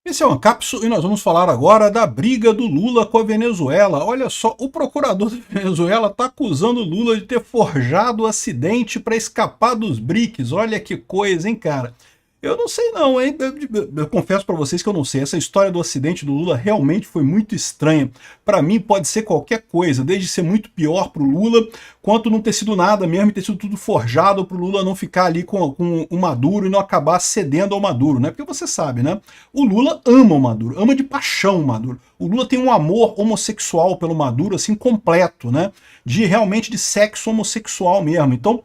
Esse é o Ancapsu e nós vamos falar agora da briga do Lula com a Venezuela. Olha só, o procurador da Venezuela está acusando o Lula de ter forjado o acidente para escapar dos BRICS. Olha que coisa, hein, cara? Eu não sei não, hein? Eu confesso para vocês que eu não sei. Essa história do acidente do Lula realmente foi muito estranha. Para mim pode ser qualquer coisa, desde ser muito pior para o Lula, quanto não ter sido nada mesmo e ter sido tudo forjado para o Lula não ficar ali com o Maduro e não acabar cedendo ao Maduro, né? Porque você sabe, né? O Lula ama o Maduro, ama de paixão o Maduro. O Lula tem um amor homossexual pelo Maduro, assim, completo, né? Realmente de sexo homossexual mesmo. Então,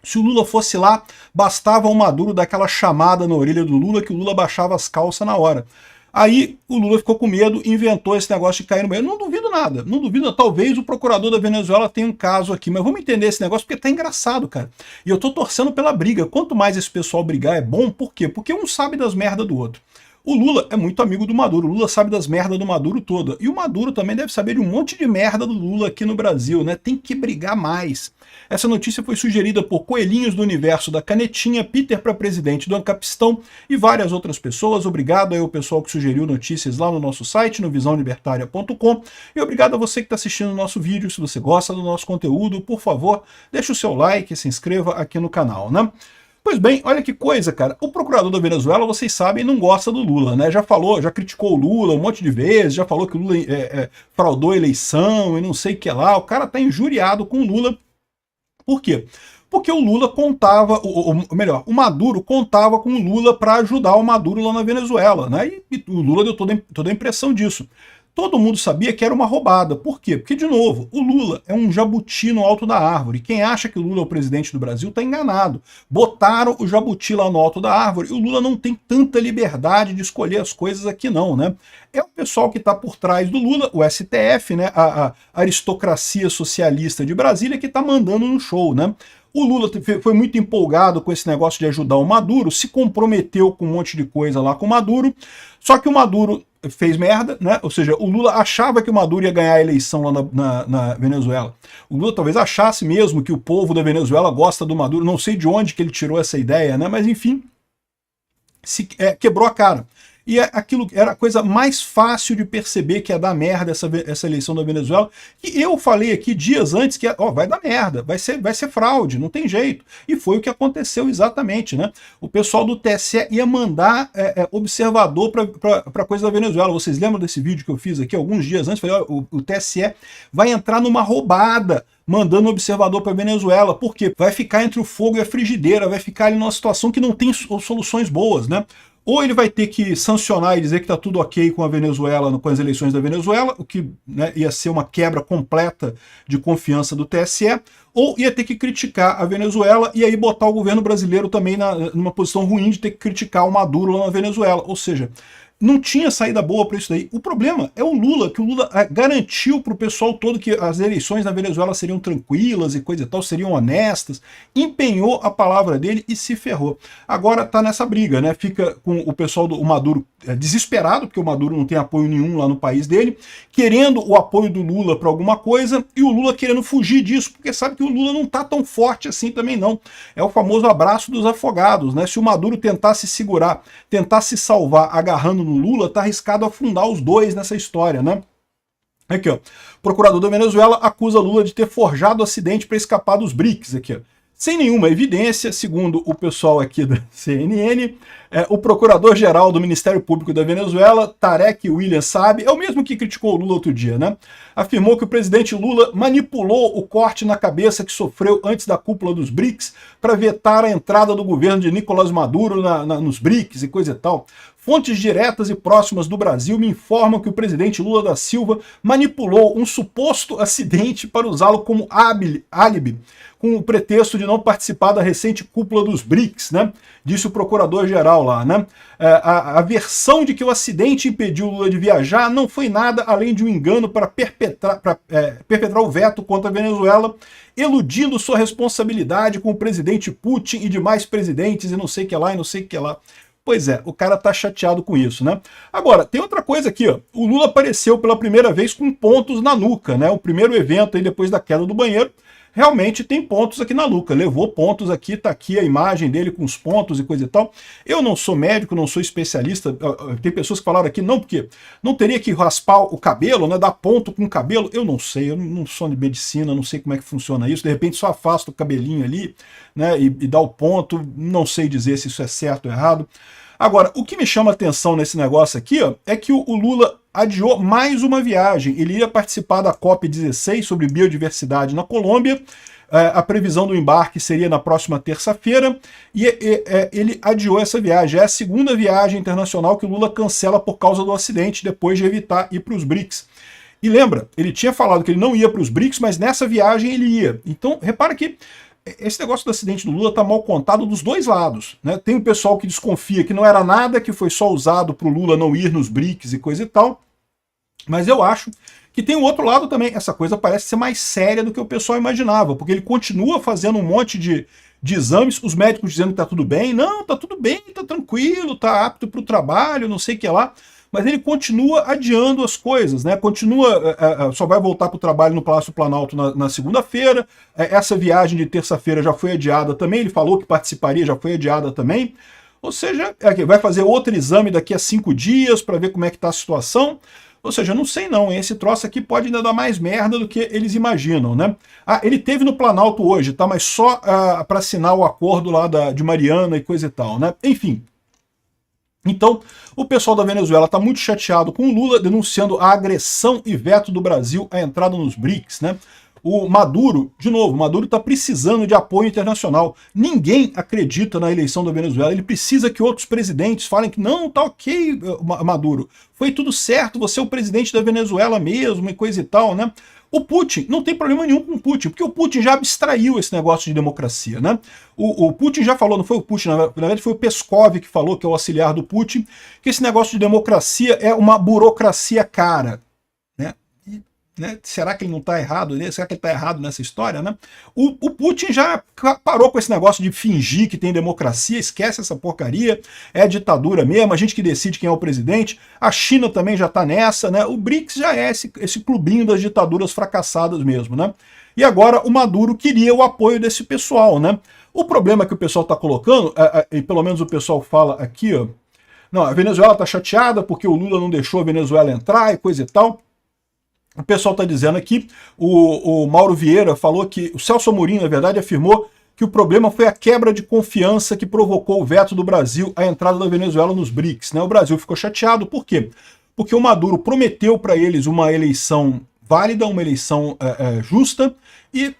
se o Lula fosse lá, bastava o Maduro dar aquela chamada na orelha do Lula que o Lula baixava as calças na hora. Aí o Lula ficou com medo e inventou esse negócio de cair no banheiro. Não duvido nada, não duvido. Talvez o procurador da Venezuela tenha um caso aqui, mas vamos entender esse negócio porque tá engraçado, cara. E eu tô torcendo pela briga. Quanto mais esse pessoal brigar é bom, por quê? Porque um sabe das merdas do outro. O Lula é muito amigo do Maduro, o Lula sabe das merdas do Maduro toda. E o Maduro também deve saber de um monte de merda do Lula aqui no Brasil, né? Tem que brigar mais. Essa notícia foi sugerida por Coelhinhos do Universo da Canetinha, Peter para presidente do Ancapistão e várias outras pessoas. Obrigado aí ao pessoal que sugeriu notícias lá no nosso site, no visãolibertaria.com. E obrigado a você que está assistindo o nosso vídeo. Se você gosta do nosso conteúdo, por favor, deixe o seu like e se inscreva aqui no canal, né? Pois bem, olha que coisa, cara. O procurador da Venezuela, vocês sabem, não gosta do Lula, né? Já falou, já criticou o Lula um monte de vezes, já falou que o Lula fraudou a eleição e não sei o que lá. O cara tá injuriado com o Lula. Por quê? Porque o Lula contava, ou melhor, o Maduro contava com o Lula para ajudar o Maduro lá na Venezuela, né? E o Lula deu toda a impressão disso. Todo mundo sabia que era uma roubada. Por quê? Porque, de novo, o Lula é um jabuti no alto da árvore. Quem acha que o Lula é o presidente do Brasil está enganado. Botaram o jabuti lá no alto da árvore e o Lula não tem tanta liberdade de escolher as coisas aqui não, né? É o pessoal que está por trás do Lula, o STF, né? A aristocracia socialista de Brasília que está mandando no show, né? O Lula foi muito empolgado com esse negócio de ajudar o Maduro, se comprometeu com um monte de coisa lá com o Maduro, só que o Maduro fez merda, né? Ou seja, o Lula achava que o Maduro ia ganhar a eleição lá na Venezuela. O Lula talvez achasse mesmo que o povo da Venezuela gosta do Maduro, não sei de onde que ele tirou essa ideia, né? Mas enfim, quebrou a cara. E aquilo era a coisa mais fácil de perceber que ia dar merda essa eleição da Venezuela. E eu falei aqui dias antes que vai dar merda, vai ser fraude, não tem jeito. E foi o que aconteceu exatamente, né? O pessoal do TSE ia mandar observador para coisa da Venezuela. Vocês lembram desse vídeo que eu fiz aqui alguns dias antes? Falei, o TSE vai entrar numa roubada mandando observador para a Venezuela. Por quê? Vai ficar entre o fogo e a frigideira, vai ficar ali numa situação que não tem soluções boas, né? Ou ele vai ter que sancionar e dizer que está tudo ok com a Venezuela, com as eleições da Venezuela, o que, né, ia ser uma quebra completa de confiança do TSE, ou ia ter que criticar a Venezuela e aí botar o governo brasileiro também numa posição ruim de ter que criticar o Maduro lá na Venezuela. Ou seja, não tinha saída boa para isso daí. O problema é o Lula, que o Lula garantiu para o pessoal todo que as eleições na Venezuela seriam tranquilas e coisa e tal, seriam honestas, empenhou a palavra dele e se ferrou. Agora tá nessa briga, né? Fica com o pessoal do Maduro desesperado, porque o Maduro não tem apoio nenhum lá no país dele, querendo o apoio do Lula para alguma coisa, e o Lula querendo fugir disso, porque sabe que o Lula não tá tão forte assim também não. É o famoso abraço dos afogados, né? Se o Maduro tentar se segurar, tentar se salvar agarrando no Lula, tá arriscado afundar os dois nessa história, né? Aqui, ó. O procurador da Venezuela acusa Lula de ter forjado o acidente para escapar dos BRICS, aqui, ó. Sem nenhuma evidência, segundo o pessoal aqui da CNN, o procurador-geral do Ministério Público da Venezuela, Tarek William Saab, é o mesmo que criticou o Lula outro dia, né? Afirmou que o presidente Lula manipulou o corte na cabeça que sofreu antes da cúpula dos BRICS para vetar a entrada do governo de Nicolás Maduro nos BRICS e coisa e tal. Fontes diretas e próximas do Brasil me informam que o presidente Lula da Silva manipulou um suposto acidente para usá-lo como álibi, com o pretexto de não participar da recente cúpula dos BRICS, né? Disse o procurador-geral lá, né? A versão de que o acidente impediu Lula de viajar não foi nada além de um engano para perpetrar o veto contra a Venezuela, eludindo sua responsabilidade com o presidente Putin e demais presidentes e não sei o que lá e não sei o que lá. Pois é, o cara tá chateado com isso, né? Agora, tem outra coisa aqui, ó. O Lula apareceu pela primeira vez com pontos na nuca, né? O primeiro evento aí depois da queda do banheiro. realmente tem pontos aqui na Luca, levou pontos aqui, tá aqui a imagem dele com os pontos e coisa e tal. Eu não sou médico, não sou especialista, tem pessoas que falaram aqui, não, porque não teria que raspar o cabelo, né, dar ponto com o cabelo, eu não sei, eu não sou de medicina, não sei como é que funciona isso, de repente só afasta o cabelinho ali, né, e dá o ponto, não sei dizer se isso é certo ou errado. Agora, o que me chama a atenção nesse negócio aqui, ó, é que o Lula adiou mais uma viagem. Ele ia participar da COP16 sobre biodiversidade na Colômbia. A previsão do embarque seria na próxima terça-feira e ele adiou essa viagem. É a segunda viagem internacional que o Lula cancela por causa do acidente, depois de evitar ir para os BRICS. E lembra, ele tinha falado que ele não ia para os BRICS, mas nessa viagem ele ia. Então, repara que esse negócio do acidente do Lula está mal contado dos dois lados, né? Tem o pessoal que desconfia que não era nada, que foi só usado para o Lula não ir nos BRICS e coisa e tal, mas eu acho que tem o outro lado também. Essa coisa parece ser mais séria do que o pessoal imaginava, porque ele continua fazendo um monte de exames, os médicos dizendo que está tudo bem, não, está tudo bem, está tranquilo, está apto para o trabalho, não sei o que lá, mas ele continua adiando as coisas, né? Continua, só vai voltar para o trabalho no Palácio Planalto na segunda-feira, essa viagem de terça-feira já foi adiada também, ele falou que participaria, já foi adiada também, ou seja, vai fazer outro exame daqui a 5 dias para ver como é que está a situação, ou seja, não sei não, esse troço aqui pode ainda dar mais merda do que eles imaginam, né? Ah, ele teve no Planalto hoje, tá? Mas só para assinar o acordo lá de Mariana e coisa e tal, né? Enfim. Então, o pessoal da Venezuela está muito chateado com o Lula, denunciando a agressão e veto do Brasil à entrada nos BRICS, né? O Maduro, de novo, o Maduro está precisando de apoio internacional. Ninguém acredita na eleição da Venezuela. Ele precisa que outros presidentes falem que não, tá ok, Maduro. Foi tudo certo, você é o presidente da Venezuela mesmo e coisa e tal, né? O Putin, não tem problema nenhum com o Putin, porque o Putin já abstraiu esse negócio de democracia, né? O Putin já falou, não foi o Putin, na verdade foi o Peskov que falou, que é o auxiliar do Putin, que esse negócio de democracia é uma burocracia cara, né? Né? Será que ele não está errado? Será que ele está errado nessa história? Né? O Putin já parou com esse negócio de fingir que tem democracia, esquece essa porcaria, é ditadura mesmo, a gente que decide quem é o presidente, a China também já está nessa, né? O BRICS já é esse clubinho das ditaduras fracassadas mesmo. Né? E agora o Maduro queria o apoio desse pessoal. Né? O problema que o pessoal está colocando, e pelo menos o pessoal fala aqui, ó, não, a Venezuela está chateada porque o Lula não deixou a Venezuela entrar e coisa e tal. O pessoal está dizendo aqui, o Mauro Vieira falou que o Celso Amorim, na verdade, afirmou que o problema foi a quebra de confiança que provocou o veto do Brasil à entrada da Venezuela nos BRICS. Né? O Brasil ficou chateado, por quê? Porque o Maduro prometeu para eles uma eleição válida, uma eleição justa, e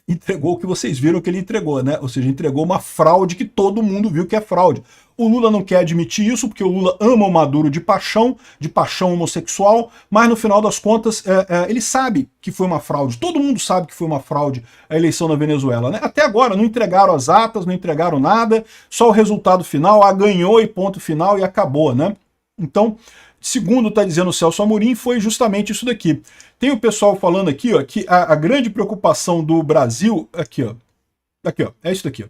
entregou o que vocês viram que ele entregou, né? Ou seja, entregou uma fraude que todo mundo viu que é fraude. O Lula não quer admitir isso, porque o Lula ama o Maduro de paixão homossexual, mas no final das contas ele sabe que foi uma fraude. Todo mundo sabe que foi uma fraude a eleição na Venezuela, né? Até agora não entregaram as atas, não entregaram nada, só o resultado final, ganhou e ponto final e acabou, né? Então, segundo está dizendo o Celso Amorim, foi justamente isso daqui. Tem o pessoal falando aqui, ó, que a grande preocupação do Brasil, aqui ó, é isso daqui, ó.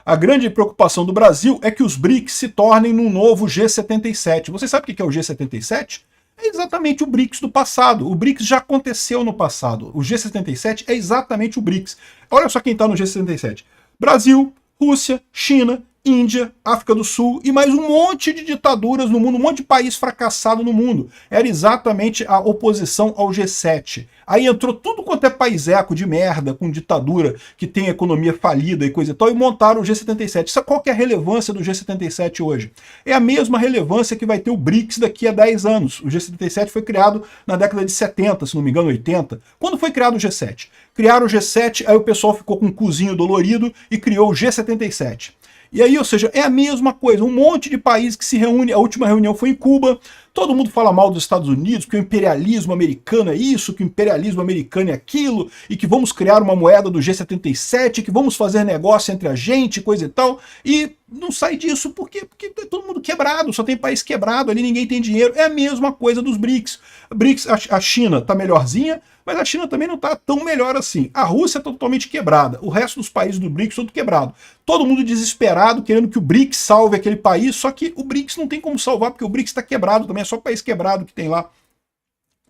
A grande preocupação do Brasil é que os BRICS se tornem num novo G77. Você sabe o que é o G77? É exatamente o BRICS do passado. O BRICS já aconteceu no passado. O G77 é exatamente o BRICS. Olha só quem está no G77. Brasil, Rússia, China, Índia, África do Sul e mais um monte de ditaduras no mundo, um monte de país fracassado no mundo. Era exatamente a oposição ao G7. Aí entrou tudo quanto é paiseco de merda, com ditadura, que tem economia falida e coisa e tal, e montaram o G77. Qual que é a relevância do G77 hoje? É a mesma relevância que vai ter o BRICS daqui a 10 anos. O G77 foi criado na década de 70, se não me engano, 80. Quando foi criado o G7? Criaram o G7, aí o pessoal ficou com um cozinho dolorido e criou o G77. E aí, ou seja, é a mesma coisa, um monte de país que se reúne, a última reunião foi em Cuba, todo mundo fala mal dos Estados Unidos, que o imperialismo americano é isso, que o imperialismo americano é aquilo, e que vamos criar uma moeda do G77, que vamos fazer negócio entre a gente, coisa e tal, e não sai disso, por quê? Porque é todo mundo quebrado, só tem país quebrado, ali ninguém tem dinheiro, é a mesma coisa dos BRICS. BRICS, a China está melhorzinha, mas a China também não está tão melhor assim. A Rússia está totalmente quebrada, o resto dos países do BRICS todo quebrado. Todo mundo desesperado, querendo que o BRICS salve aquele país, só que o BRICS não tem como salvar, porque o BRICS está quebrado também, é só país quebrado que tem lá.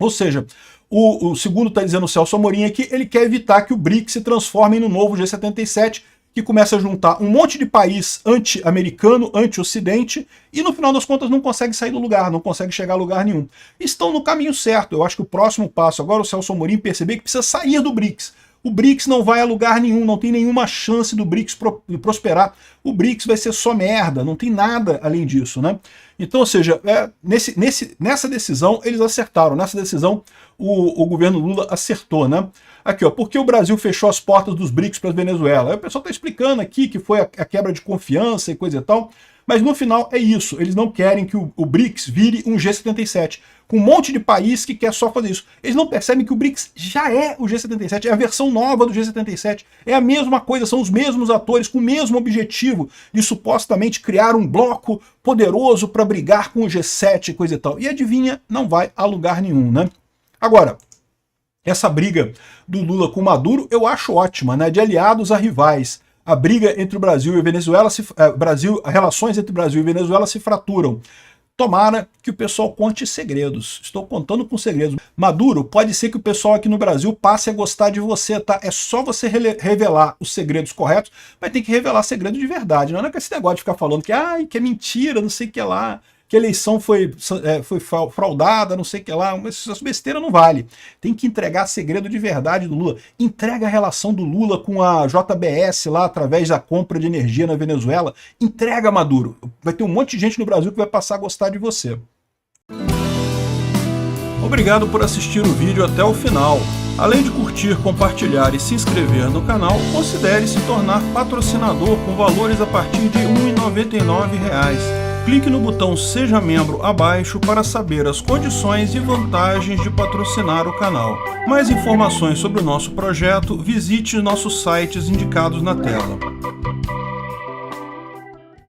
Ou seja, o segundo está dizendo o Celso Amorim aqui, ele quer evitar que o BRICS se transforme no novo G77, que começa a juntar um monte de país anti-americano, anti-ocidente, e no final das contas não consegue sair do lugar, não consegue chegar a lugar nenhum. Estão no caminho certo. Eu acho que o próximo passo agora é o Celso Amorim perceber que precisa sair do BRICS. O BRICS não vai a lugar nenhum, não tem nenhuma chance do BRICS prosperar. O BRICS vai ser só merda, não tem nada além disso, né? Então, ou seja, nessa decisão eles acertaram, nessa decisão o governo Lula acertou, né? Aqui, ó, porque o Brasil fechou as portas dos BRICS para a Venezuela? Aí o pessoal está explicando aqui que foi a quebra de confiança e coisa e tal, mas no final é isso, eles não querem que o BRICS vire um G77, com um monte de país que quer só fazer isso. Eles não percebem que o BRICS já é o G77, é a versão nova do G77, é a mesma coisa, são os mesmos atores com o mesmo objetivo de supostamente criar um bloco poderoso para brigar com o G7 e coisa e tal. E adivinha, não vai a lugar nenhum, né? Agora, essa briga do Lula com o Maduro eu acho ótima, né? De aliados a rivais. A briga entre o Brasil e a Venezuela, as relações entre o Brasil e Venezuela se fraturam. Tomara que o pessoal conte segredos. Estou contando com segredos. Maduro, pode ser que o pessoal aqui no Brasil passe a gostar de você, tá? É só você revelar os segredos corretos, vai ter que revelar segredo de verdade. Não é com esse negócio de ficar falando que é mentira, não sei o que lá, que a eleição foi fraudada, não sei o que lá. Essa besteira não vale. Tem que entregar segredo de verdade do Lula. Entrega a relação do Lula com a JBS lá, através da compra de energia na Venezuela. Entrega, Maduro. Vai ter um monte de gente no Brasil que vai passar a gostar de você. Obrigado por assistir o vídeo até o final. Além de curtir, compartilhar e se inscrever no canal, considere se tornar patrocinador com valores a partir de R$ 1,99. Clique no botão Seja Membro abaixo para saber as condições e vantagens de patrocinar o canal. Mais informações sobre o nosso projeto, visite nossos sites indicados na tela.